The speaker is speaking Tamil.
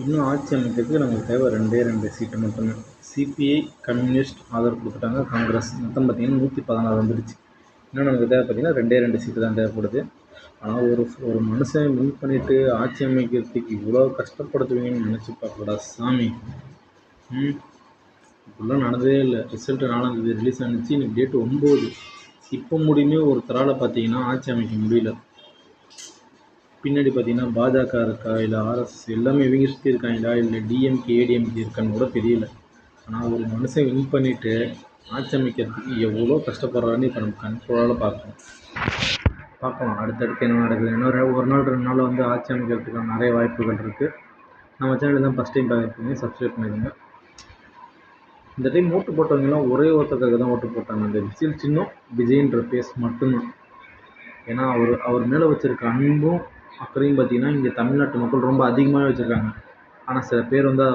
இன்னும் ஆட்சி அமைக்கிறதுக்கு நமக்கு தேவை 2 சீட்டு மட்டும்தான். சிபிஐ, கம்யூனிஸ்ட் ஆதரவு கொடுத்துட்டாங்க. காங்கிரஸ் மொத்தம் பார்த்திங்கன்னா 116 வந்துடுச்சு. இன்னும் நமக்கு தேவை பார்த்திங்கன்னா 2 சீட்டு தான் தேவைப்படுது. ஆனால் ஒரு மனுஷன் வின் பண்ணிவிட்டு ஆட்சி அமைக்கிறதுக்கு இவ்வளோ கஷ்டப்படுத்துவீங்கன்னு நினச்சி பார்க்கலடா சாமி. இப்படிலாம் நடந்ததே இல்லை. ரிசல்ட்டு 4ஆம் தேதி ரிலீஸ் ஆனிச்சு. இன்னைக்கு டேட்டு 9. இப்போ முடியுமே ஒருத்தரால் பார்த்தீங்கன்னா ஆட்சி அமைக்க முடியல. பின்னாடி பார்த்தீங்கன்னா பாஜக இருக்கா, இல்லை ஆர்எஸ்எஸ் எல்லாமே இவங்க சுற்றி இருக்காங்களா, இல்லை டிஎம்கே ஏடிஎம்கே இருக்கான்னு கூட தெரியல. ஆனால் ஒரு மனுஷன் வின் பண்ணிவிட்டு ஆட்சி அமைக்கிறதுக்கு எவ்வளோ கஷ்டப்படுறான்னு இப்போ நம்ம கண்ட்ரோலால் பார்க்கலாம். அடுத்தடுத்து என்ன நடக்குது. இன்னும் ஒரு நாள் 2 நாளில் வந்து ஆட்சி அமைக்கிறதுக்கான நிறைய வாய்ப்புகள் இருக்குது. நம்ம சேனல் தான் ஃபஸ்ட் டைம் பார்க்குறீங்க, சப்ஸ்கிரைப் பண்ணிடுங்க. இந்த டைம் ஓட்டு போட்டவங்கலாம் ஒரே ஒருத்தருக்காக தான் ஓட்டு போட்டாங்க. அந்த விசில் சின்னம் விஜய்ன்ற பேஸ் மட்டும்தான். ஏன்னா அவர் மேலே வச்சுருக்க அன்பும் அக்கறையும் பார்த்திங்கன்னா இங்கே தமிழ்நாட்டு மக்கள் ரொம்ப அதிகமாகவே வச்சுருக்காங்க. ஆனால் சில பேர் வந்து